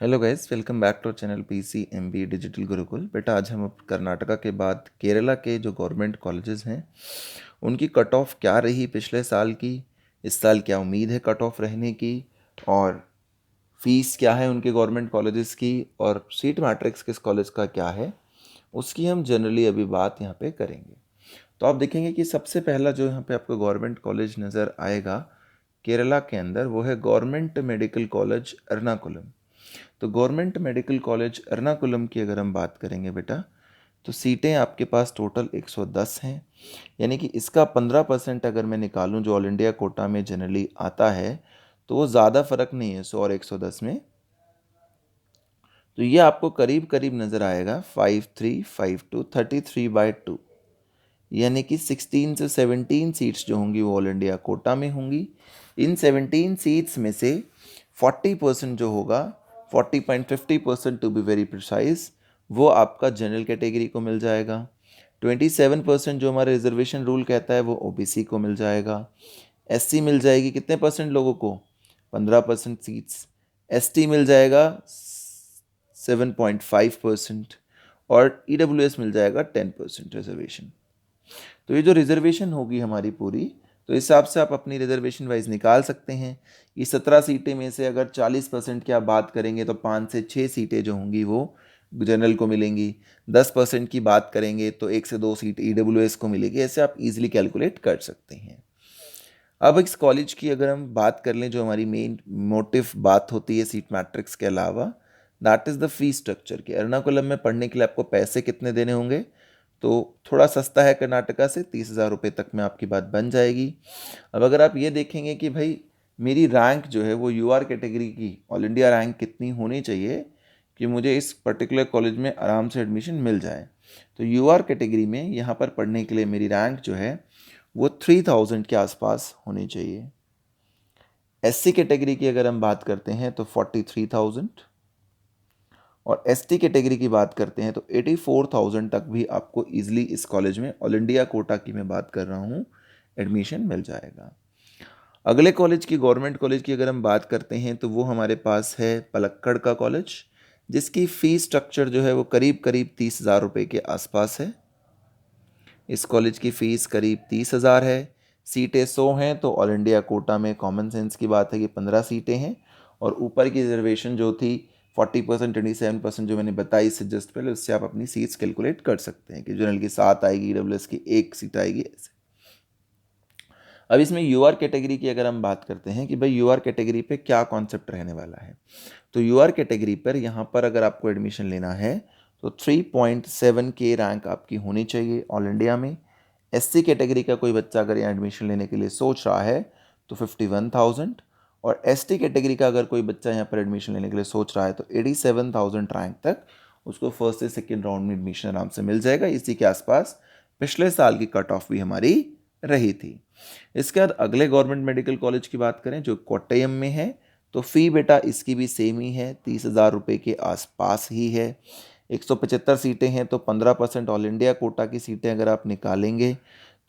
Hello guys, welcome back to channel PCMB digital Gurukul. बेटा, आज हम अब कर्नाटका के बाद केरला के जो गवर्नमेंट कॉलेजेस हैं उनकी कट ऑफ क्या रही पिछले साल की, इस साल क्या उम्मीद है कट ऑफ रहने की, और फीस क्या है उनके गवर्नमेंट कॉलेजेस की, और सीट मैट्रिक्स किस कॉलेज का क्या है, उसकी हम जनरली अभी बात यहाँ पे करेंगे। तो आप देखेंगे कि सबसे पहला जो यहाँ पे आपको गवर्नमेंट कॉलेज नज़र आएगा केरला के अंदर, वो है गवर्नमेंट मेडिकल कॉलेज एर्नाकुलम। तो गवर्नमेंट मेडिकल कॉलेज एर्नाकुलम की अगर हम बात करेंगे बेटा, तो सीटें आपके पास टोटल 110 हैं। यानी कि इसका 15% अगर मैं निकालूं जो ऑल इंडिया कोटा में जनरली आता है, तो वो ज़्यादा फ़र्क नहीं है 100 और 110 में। तो ये आपको करीब करीब नज़र आएगा 5352 33/2। यानी कि 16 से 17 सीट्स जो होंगी वो ऑल इंडिया कोटा में होंगी। इन 17 सीट्स में से 40% जो होगा, 40.50% टू बी वेरी प्रिसाइज, वो आपका जनरल कैटेगरी को मिल जाएगा। 27% जो हमारा रिजर्वेशन रूल कहता है वो OBC को मिल जाएगा। SC मिल जाएगी कितने परसेंट लोगों को, 15% सीट्स। ST मिल जाएगा 7.5%, और EWS मिल जाएगा 10% रिजर्वेशन। तो ये जो रिजर्वेशन होगी हमारी पूरी, तो इस हिसाब से आप अपनी रिजर्वेशन वाइज निकाल सकते हैं। ये 17 सीटें में से अगर 40% की आप बात करेंगे तो 5 से 6 सीटें जो होंगी वो जनरल को मिलेंगी। 10% की बात करेंगे तो 1 से 2 सीट EWS को मिलेगी। ऐसे आप इजीली कैलकुलेट कर सकते हैं। अब इस कॉलेज की अगर हम बात कर लें, जो हमारी मेन मोटिव बात होती है सीट मैट्रिक्स के अलावा, that is the fee structure. के एर्नाकुलम में पढ़ने के लिए आपको पैसे कितने देने होंगे, तो थोड़ा सस्ता है कर्नाटका से, 30,000 रुपये तक में आपकी बात बन जाएगी। अब अगर आप ये देखेंगे कि भाई मेरी रैंक जो है वो UR कैटेगरी की ऑल इंडिया रैंक कितनी होनी चाहिए कि मुझे इस पर्टिकुलर कॉलेज में आराम से एडमिशन मिल जाए, तो UR कैटेगरी में यहाँ पर पढ़ने के लिए मेरी रैंक जो है वो 3000 के आसपास होनी चाहिए। SC कैटेगरी की अगर हम बात करते हैं तो 43,000, और ST कैटेगरी की बात करते हैं तो 84,000 तक भी आपको ईजिली इस कॉलेज में, ऑल इंडिया कोटा की मैं बात कर रहा हूँ, एडमिशन मिल जाएगा। अगले कॉलेज की, गवर्नमेंट कॉलेज की अगर हम बात करते हैं तो वो हमारे पास है पलक्कड़ का कॉलेज, जिसकी फ़ी स्ट्रक्चर जो है वो करीब करीब 30,000 रुपये के आसपास है। इस कॉलेज की फ़ीस करीब 30,000 है। सीटें 100 हैं, तो ऑल इंडिया कोटा में कॉमन सेंस की बात है कि 15 सीटें हैं, और ऊपर की रिजर्वेशन जो थी 40%, 27% जो मैंने बताई इससे जस्ट पहले, उससे आप अपनी सीट्स कैलकुलेट कर सकते हैं कि जनरल की 7 आएगी, EWS की 1 सीट आएगी, ऐसे। अब इसमें UR कैटेगरी की अगर हम बात करते हैं कि भाई UR कैटेगरी पे क्या कॉन्सेप्ट रहने वाला है, तो UR कैटेगरी पर यहाँ पर अगर आपको एडमिशन लेना है तो 3.7 के रैंक आपकी होनी चाहिए ऑल इंडिया में। SC कैटेगरी का कोई बच्चा अगर यहाँ एडमिशन लेने के लिए सोच रहा है तो 51,000, और ST कैटेगरी का अगर कोई बच्चा यहाँ पर एडमिशन लेने के लिए सोच रहा है तो 87,000 रैंक तक उसको फर्स्ट से सेकेंड राउंड में एडमिशन आराम से मिल जाएगा। इसी के आसपास पिछले साल की कट ऑफ भी हमारी रही थी। इसके बाद अगले गवर्नमेंट मेडिकल कॉलेज की बात करें जो कोट्टयम में है, तो फ़ी बेटा इसकी भी सेम ही है, 30,000 रुपये के आसपास ही है। 175 सीटें हैं, तो 15% ऑल इंडिया कोटा की सीटें अगर आप निकालेंगे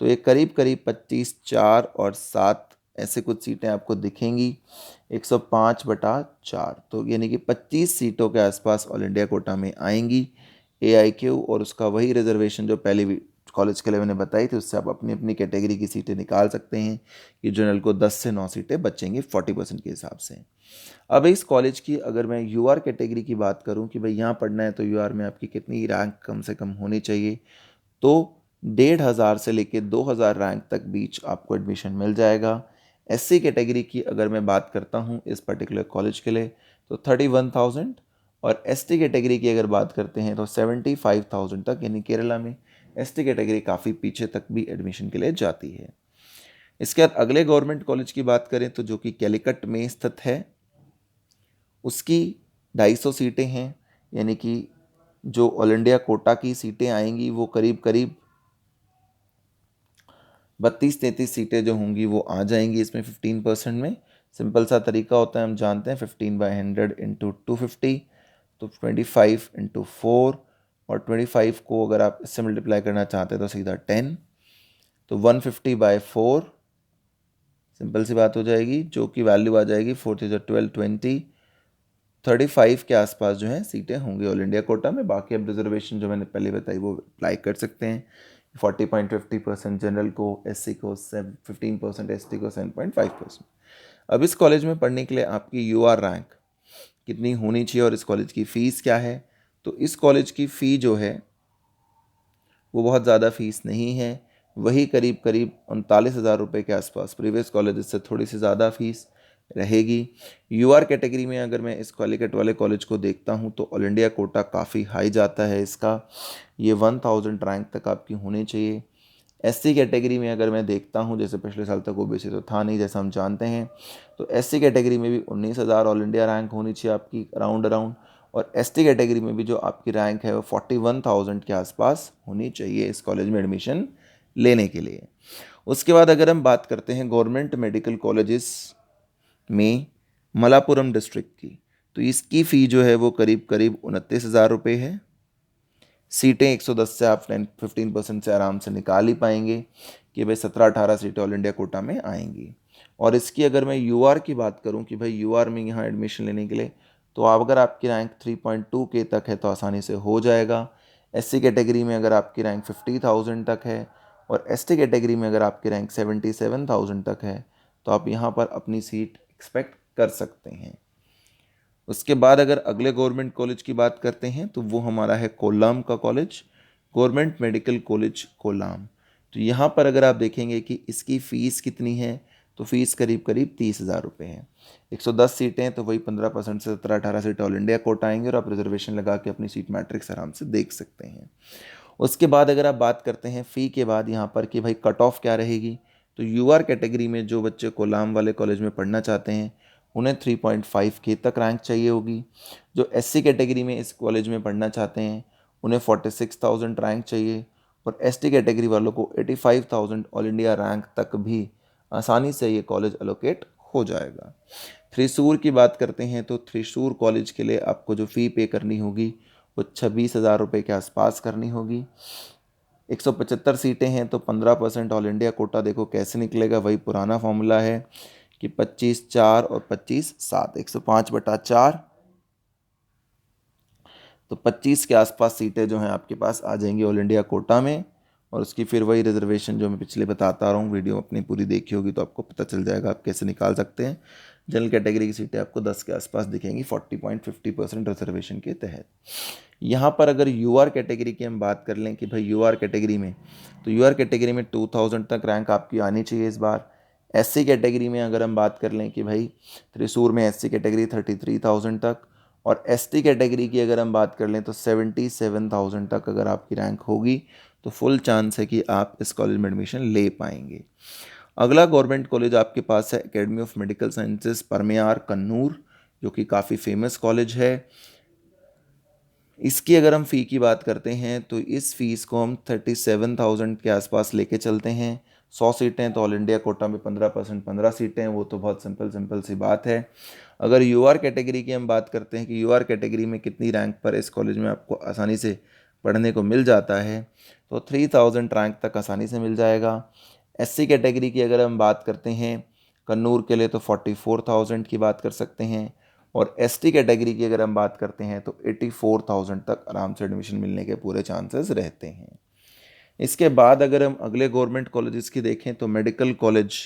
तो ये करीब करीब 25, 4 और 7 ऐसे कुछ सीटें आपको दिखेंगी। 105/4, तो यानी कि 25 सीटों के आसपास ऑल इंडिया कोटा में आएंगी। AIQ और उसका वही रिजर्वेशन जो पहले कॉलेज के लिए मैंने बताई थी, उससे आप अपनी अपनी कैटेगरी की सीटें निकाल सकते हैं कि जनरल को 10 से 9 सीटें बचेंगी 40% के हिसाब से। अब इस कॉलेज की अगर मैं UR कैटेगरी की बात करूं कि भाई यहाँ पढ़ना है तो UR में आपकी कितनी रैंक कम से कम होनी चाहिए, तो 1,500 से लेकर 2,000 रैंक तक बीच आपको एडमिशन मिल जाएगा। SC कैटेगरी की अगर मैं बात करता हूँ इस पर्टिकुलर कॉलेज के लिए तो 31,000, और ST कैटेगरी की अगर बात करते हैं तो 75,000 तक, यानी केरला में ST कैटेगरी काफ़ी पीछे तक भी एडमिशन के लिए जाती है। इसके बाद अगले गवर्नमेंट कॉलेज की बात करें तो जो कि कैलिकट में स्थित है, उसकी 250 सीटें हैं। यानी कि जो ऑल इंडिया कोटा की सीटें आएंगी वो करीब करीब 32-33 सीटें जो होंगी वो आ जाएंगी इसमें 15% में। सिंपल सा तरीका होता है, हम जानते हैं 15/100 इंटू 250, तो 25 इंटू 4, और 25 को अगर आप इससे मल्टीप्लाई करना चाहते हैं तो सीधा 10, तो 150/4 सिंपल सी बात हो जाएगी, जो कि वैल्यू आ जाएगी 4 3 12 20, 35 के आसपास जो है सीटें होंगी ऑल इंडिया कोटा में। बाकी अब रिजर्वेशन जो मैंने पहले बताई वो अप्लाई कर सकते हैं। 40.50% जनरल को, एससी को 15%, एसटी को 7.5%। अब इस कॉलेज में पढ़ने के लिए आपकी यूआर रैंक कितनी होनी चाहिए और इस कॉलेज की फ़ीस क्या है? तो इस कॉलेज की फ़ी जो है वो बहुत ज़्यादा फ़ीस नहीं है, वही करीब करीब 39,000 रुपये के आसपास। प्रीवियस कॉलेज से थोड़ी सी ज़्यादा फ़ीस रहेगी। यूआर कैटेगरी में अगर मैं इस कॉलिकट वाले कॉलेज को देखता हूँ तो ऑल इंडिया कोटा काफ़ी हाई जाता है इसका, ये 1000 रैंक तक आपकी होनी चाहिए। एससी कैटेगरी में अगर मैं देखता हूँ, जैसे पिछले साल तक ओबीसी तो था नहीं जैसा हम जानते हैं, तो एससी कैटेगरी में भी 19,000 ऑल इंडिया रैंक होनी चाहिए आपकी अराउंड, और एसटी कैटेगरी में भी जो आपकी रैंक है वो 41,000 के आसपास होनी चाहिए इस कॉलेज में एडमिशन लेने के लिए। उसके बाद अगर हम बात करते हैं गवर्नमेंट मेडिकल कॉलेजेस में मलापुरम डिस्ट्रिक्ट की, तो इसकी फ़ी जो है वो करीब करीब 29,000 रुपये है। सीटें 110 से आप 15% से आराम से निकाल ही पाएंगे कि भाई 17-18 सीटें ऑल इंडिया कोटा में आएंगी। और इसकी अगर मैं यूआर की बात करूं कि भाई यूआर में यहाँ एडमिशन लेने के लिए, तो अगर आपकी रैंक 3.2 के तक है तो आसानी से हो जाएगा। एससी कैटेगरी में अगर आपकी रैंक 50,000 तक है और एसटी कैटेगरी में अगर आपकी रैंक 77,000 तक है तो आप यहाँ पर अपनी सीट एक्सपेक्ट कर सकते हैं। उसके बाद अगर अगले गवर्नमेंट कॉलेज की बात करते हैं तो वो हमारा है कोल्लाम का कॉलेज, गवर्नमेंट मेडिकल कॉलेज कोल्लाम। तो यहाँ पर अगर आप देखेंगे कि इसकी फ़ीस कितनी है, तो फीस करीब करीब 30,000 रुपये है। 110 सीटें हैं तो वही 15% से 17-18 सीटें ऑल इंडिया कोटा आएंगे और आप रिजर्वेशन लगा के अपनी सीट मैट्रिक्स आराम से देख सकते हैं। उसके बाद अगर आप बात करते हैं फ़ी के बाद यहाँ पर कि भाई कट ऑफ क्या रहेगी, तो यूआर कैटेगरी में जो बच्चे कोल्लाम वाले कॉलेज में पढ़ना चाहते हैं उन्हें 3.5 के तक रैंक चाहिए होगी। जो एससी कैटेगरी में इस कॉलेज में पढ़ना चाहते हैं उन्हें 46,000 रैंक चाहिए और एसटी कैटेगरी वालों को 85,000 ऑल इंडिया रैंक तक भी आसानी से ये कॉलेज एलोकेट हो जाएगा। थ्रिसूर की बात करते हैं तो थ्रिसूर कॉलेज के लिए आपको जो फ़ी पे करनी होगी वो 26,000 रुपये के आसपास करनी होगी। 175 सीटें हैं तो 15% ऑल इंडिया कोटा देखो कैसे निकलेगा, वही पुराना फॉर्मूला है कि 25/4 और 25/7, 105/4, तो 25 के आसपास सीटें जो हैं आपके पास आ जाएंगी ऑल इंडिया कोटा में। और उसकी फिर वही रिजर्वेशन जो मैं पिछले बताता रहा हूँ, वीडियो अपनी पूरी देखी होगी तो आपको पता चल जाएगा आप कैसे निकाल सकते हैं। जनरल कैटेगरी की सीटें आपको 10 के आसपास दिखेंगी 40.50% रिजर्वेशन के तहत। यहाँ पर अगर यूआर कैटेगरी की हम बात कर लें कि भाई यूआर कैटेगरी में, तो यूआर कैटेगरी में 2000 तक रैंक आपकी आनी चाहिए इस बार। एससी कैटेगरी में अगर हम बात कर लें कि भाई त्रिसूर में एससी कैटेगरी 33,000 तक, और एसटी कैटेगरी की अगर हम बात कर लें तो 77,000 तक अगर आपकी रैंक होगी तो फुल चांस है कि आप इस कॉलेज में एडमिशन ले पाएंगे। अगला गवर्नमेंट कॉलेज आपके पास है academy of medical sciences Pariyaram Kannur, जो कि काफ़ी फेमस कॉलेज है। इसकी अगर हम फ़ी की बात करते हैं तो इस फीस को हम 37,000 के आसपास लेके चलते हैं। 100 सीटें तो ऑल इंडिया कोटा में 15% 15 सीटें हैं, वो तो बहुत सिंपल सी बात है। अगर यूआर कैटेगरी की हम बात करते हैं कि यूआर कैटेगरी में कितनी रैंक पर इस कॉलेज में आपको आसानी से पढ़ने को मिल जाता है, तो 3000 रैंक तक आसानी से मिल जाएगा। एससी कैटेगरी की अगर हम बात करते हैं कन्नूर के लिए तो 44,000 की बात कर सकते हैं, और एसटी कैटेगरी की अगर हम बात करते हैं तो 84,000 तक आराम से एडमिशन मिलने के पूरे चांसेस रहते हैं। इसके बाद अगर हम अगले गवर्नमेंट कॉलेजेस की देखें तो मेडिकल कॉलेज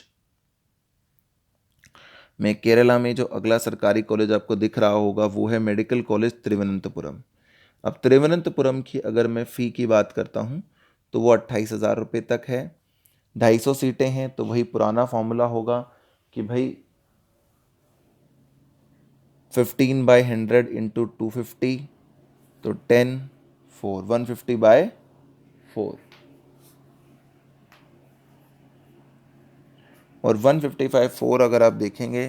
में केरला में जो अगला सरकारी कॉलेज आपको दिख रहा होगा वो है मेडिकल कॉलेज तिरुवनंतपुरम। अब तिरुवनंतपुरम की अगर मैं फ़ी की बात करता हूँ तो वो 28,000 रुपये तक है। 250 सीटें हैं तो वही पुराना फॉर्मूला होगा कि भाई 15/100 इंटू 250 तो 10/4 150/4, और 150/4 अगर आप देखेंगे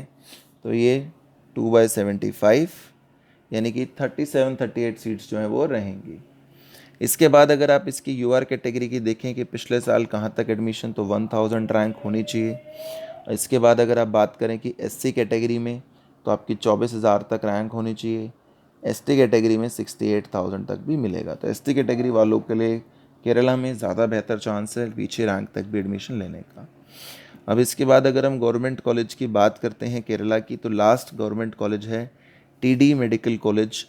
तो ये 2/75 यानी कि 37-38 सीट्स जो हैं वो रहेंगी। इसके बाद अगर आप इसकी यूआर कैटेगरी की देखें कि पिछले साल कहाँ तक एडमिशन, तो 1000 रैंक होनी चाहिए। इसके बाद अगर आप बात करें कि एससी कैटेगरी में तो आपकी 24,000 तक रैंक होनी चाहिए। एसटी कैटेगरी में 68,000 तक भी मिलेगा। तो एसटी कैटेगरी वालों के लिए केरला में ज़्यादा बेहतर चांस है पीछे रैंक तक भी एडमिशन लेने का। अब इसके बाद अगर हम गवर्नमेंट कॉलेज की बात करते हैं केरला की, तो लास्ट गवर्नमेंट कॉलेज है TD मेडिकल कॉलेज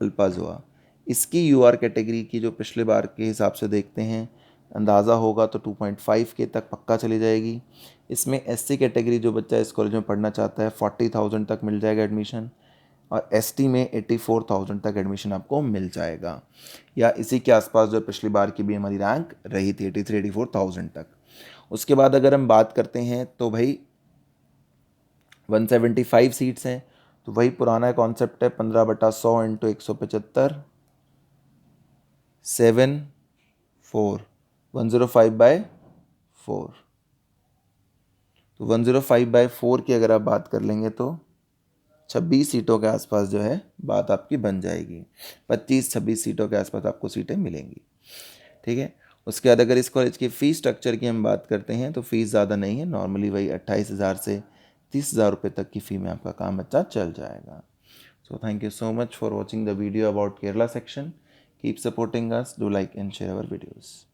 अल्पाजुआ। इसकी UR कैटेगरी की जो पिछले बार के हिसाब से देखते हैं अंदाज़ा होगा तो 2.5 तक पक्का चली जाएगी। इसमें SC कैटेगरी जो बच्चा इस कॉलेज में पढ़ना चाहता है 40,000 तक मिल जाएगा एडमिशन, और ST में 84,000 तक एडमिशन आपको मिल जाएगा, या इसी के आसपास जो पिछली बार की भी हमारी रैंक रही थी 84,000 तक। उसके बाद अगर हम बात करते हैं तो भाई 175 सीट्स हैं, तो वही पुराना कॉन्सेप्ट है 15/100 इंटू 175 7 4 105/4। तो 105/4 की अगर आप बात कर लेंगे तो 26 सीटों के आसपास जो है बात आपकी बन जाएगी। 25-26 सीटों के आसपास आपको सीटें मिलेंगी। ठीक है। उसके बाद अगर इस कॉलेज की फ़ीस स्ट्रक्चर की हम बात करते हैं तो फ़ीस ज़्यादा नहीं है, नॉर्मली वही 28,000 से 30,000 रुपये तक की फ़ी में आपका काम अच्छा चल जाएगा। So thank you so much for watching the video about Kerala section. Keep supporting us, do like and share our videos.